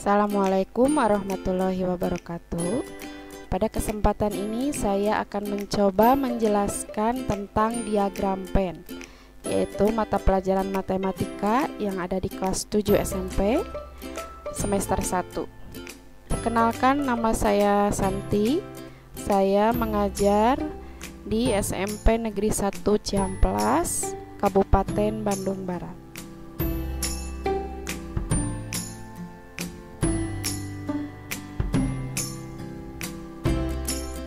Assalamualaikum warahmatullahi wabarakatuh. Pada kesempatan ini saya akan mencoba menjelaskan tentang diagram Venn, yaitu mata pelajaran matematika yang ada di kelas 7 SMP semester 1. Perkenalkan, nama saya Santi. Saya mengajar di SMP Negeri 1 Ciamplas, Kabupaten Bandung Barat.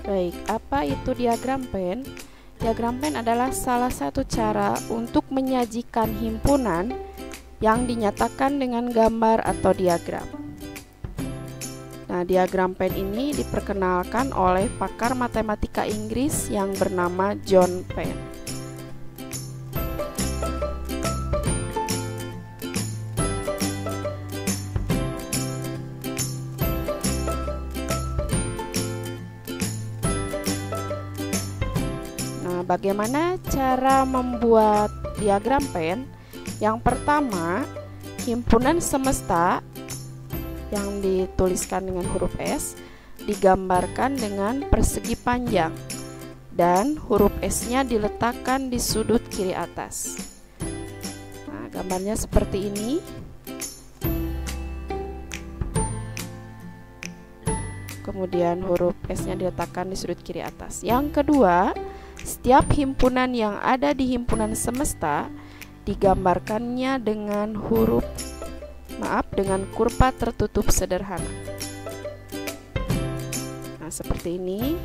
Baik, apa itu diagram Venn? Diagram Venn adalah salah satu cara untuk menyajikan himpunan yang dinyatakan dengan gambar atau diagram. Nah, diagram Venn ini diperkenalkan oleh pakar matematika Inggris yang bernama John Venn. Bagaimana cara membuat diagram Venn? Yang pertama, himpunan semesta yang dituliskan dengan huruf S digambarkan dengan persegi panjang dan huruf S-nya diletakkan di sudut kiri atas. Nah, gambarnya seperti ini. Kemudian huruf S-nya diletakkan di sudut kiri atas. Yang kedua, setiap himpunan yang ada di himpunan semesta digambarkannya dengan dengan kurva tertutup sederhana. Nah, seperti ini.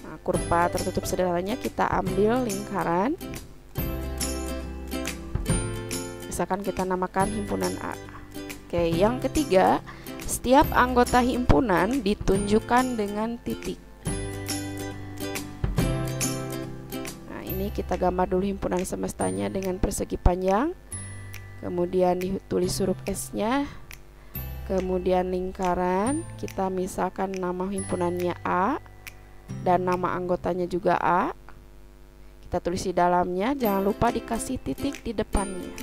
Nah, kurva tertutup sederhananya kita ambil lingkaran. Misalkan kita namakan himpunan A. Oke, yang ketiga, setiap anggota himpunan ditunjukkan dengan titik. Kita gambar dulu himpunan semestanya dengan persegi panjang, kemudian ditulis huruf S-nya, kemudian lingkaran, kita misalkan nama himpunannya A dan nama anggotanya juga A. Kita tulis di dalamnya, jangan lupa dikasih titik di depannya.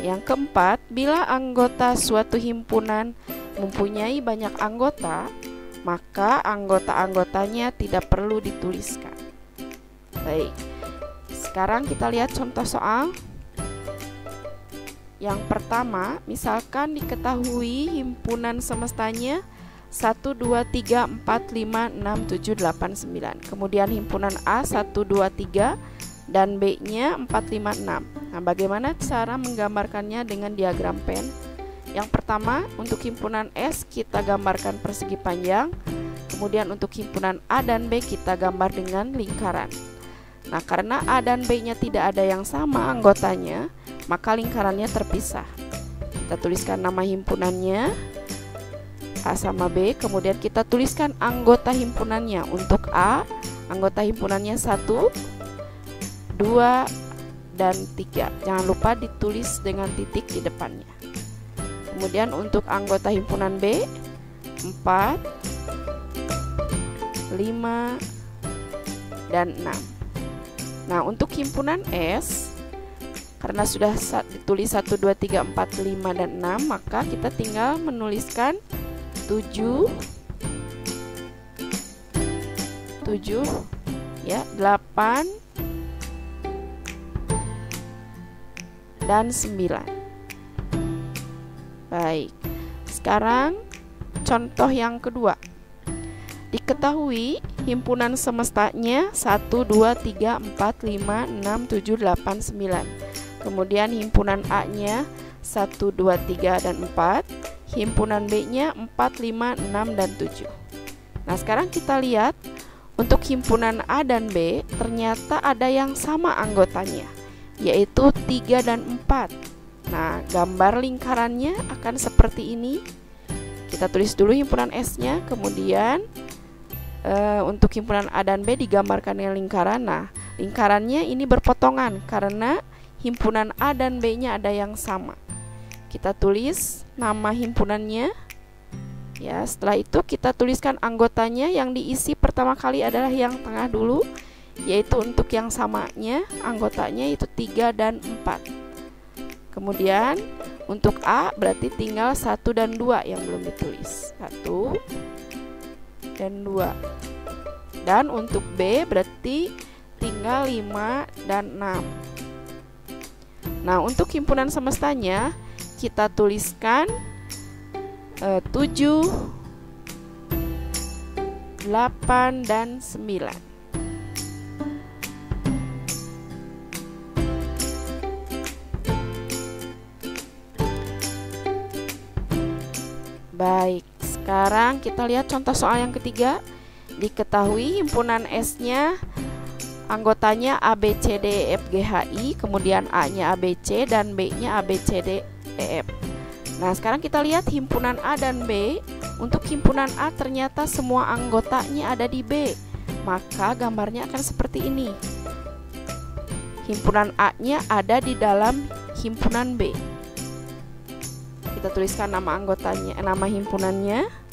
Yang keempat, bila anggota suatu himpunan mempunyai banyak anggota, maka anggota-anggotanya tidak perlu dituliskan. Baik, sekarang kita lihat contoh soal. Yang pertama, misalkan diketahui himpunan semestanya 1, 2, 3, 4, 5, 6, 7, 8, 9. Kemudian himpunan A 1, 2, 3 dan B-nya 4, 5, 6. Nah, bagaimana cara menggambarkannya dengan diagram Venn? Yang pertama, untuk himpunan S kita gambarkan persegi panjang. Kemudian untuk himpunan A dan B kita gambar dengan lingkaran. Nah, karena A dan B-nya tidak ada yang sama anggotanya, maka lingkarannya terpisah. Kita tuliskan nama himpunannya A sama B, kemudian kita tuliskan anggota himpunannya. Untuk A, anggota himpunannya 1, 2, dan 3. Jangan lupa ditulis dengan titik di depannya. Kemudian untuk anggota himpunan B, 4, 5, dan 6. Nah, untuk himpunan S, karena sudah ditulis 1, 2, 3, 4, 5, dan 6, maka kita tinggal menuliskan 7, 8, dan 9. Baik, sekarang contoh yang kedua. Diketahui himpunan semestanya 1, 2, 3, 4, 5, 6, 7, 8, 9. Kemudian himpunan A-nya 1, 2, 3, dan 4. Himpunan B-nya 4, 5, 6, dan 7. Nah, sekarang kita lihat untuk himpunan A dan B ternyata ada yang sama anggotanya, yaitu 3 dan 4. Nah, gambar lingkarannya akan seperti ini. Kita tulis dulu himpunan S-nya, kemudian untuk himpunan A dan B digambarkan dengan lingkaran. Nah, lingkarannya ini berpotongan karena himpunan A dan B-nya ada yang sama. Kita tulis nama himpunannya. Ya, setelah itu kita tuliskan anggotanya. Yang diisi pertama kali adalah yang tengah dulu, yaitu untuk yang samanya anggotanya itu 3 dan 4. Kemudian Untuk A berarti tinggal 1 dan 2 yang belum ditulis. 1 dan 2. Dan untuk B berarti tinggal 5 dan 6. Nah, untuk himpunan semestanya kita tuliskan 7, 8, dan 9. Baik, sekarang kita lihat contoh soal yang ketiga. Diketahui himpunan S-nya anggotanya A, B, C, D, E, F, G, H, I, kemudian A-nya A, B, C, dan B-nya A, B, C, D, E, F. Nah, sekarang kita lihat himpunan A dan B. Untuk himpunan A ternyata semua anggotanya ada di B, maka gambarnya akan seperti ini. Himpunan A-nya ada di dalam himpunan B. Kita tuliskan nama anggotanya, nama himpunannya.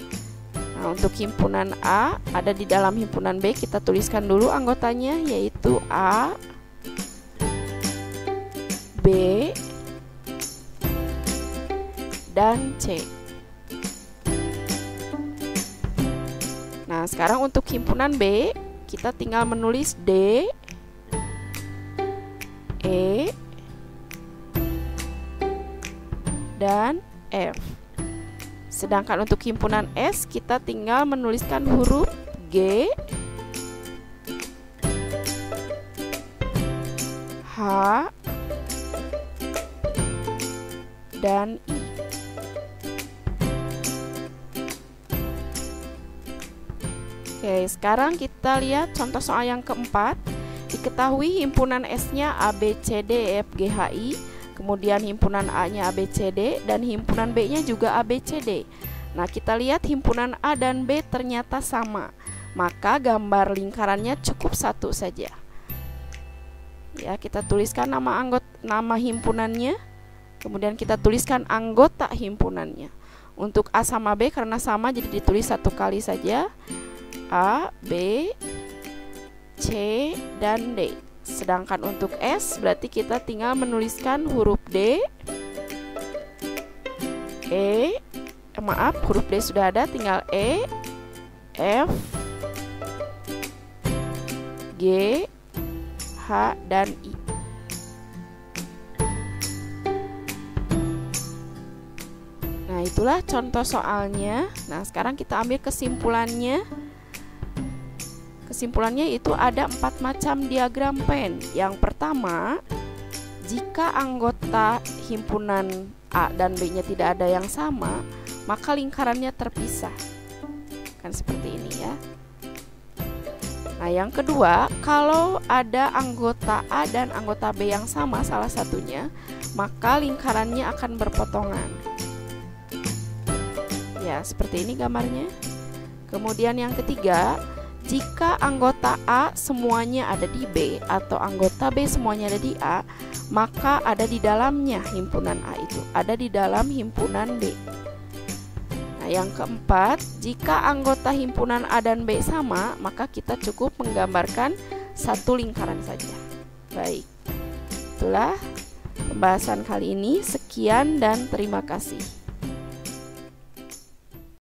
Nah, untuk himpunan A ada di dalam himpunan B, kita tuliskan dulu anggotanya, yaitu A, B, dan C. Nah, sekarang untuk himpunan B, kita tinggal menulis D, E, dan F. Sedangkan untuk himpunan S, kita tinggal menuliskan huruf G, H, dan I. Oke, sekarang kita lihat contoh soal yang keempat. Diketahui himpunan S-nya A, B, C, D, E, F, G, H, I, kemudian himpunan A-nya A, B, C, D, dan himpunan B-nya juga A, B, C, D. Nah, kita lihat himpunan A dan B ternyata sama, maka gambar lingkarannya cukup 1 saja. Ya, kita tuliskan nama himpunannya, kemudian kita tuliskan anggota himpunannya. Untuk A sama B karena sama, jadi ditulis 1 kali saja. A, B, C, dan D. Sedangkan untuk S berarti kita tinggal menuliskan huruf D, huruf D sudah ada, tinggal E, F, G, H, dan I. Nah, itulah contoh soalnya. Nah, sekarang kita ambil kesimpulannya. Kesimpulannya itu ada 4 macam diagram Venn. Yang pertama, jika anggota himpunan A dan B-nya tidak ada yang sama, maka lingkarannya terpisah. Kan seperti ini ya. Nah, yang kedua, kalau ada anggota A dan anggota B yang sama salah satunya, maka lingkarannya akan berpotongan. Ya, seperti ini gambarnya. Kemudian yang ketiga, jika anggota A semuanya ada di B atau anggota B semuanya ada di A, maka ada di dalamnya himpunan A itu, ada di dalam himpunan B. Nah, yang keempat, jika anggota himpunan A dan B sama, maka kita cukup menggambarkan 1 lingkaran saja. Baik, itulah pembahasan kali ini. Sekian dan terima kasih.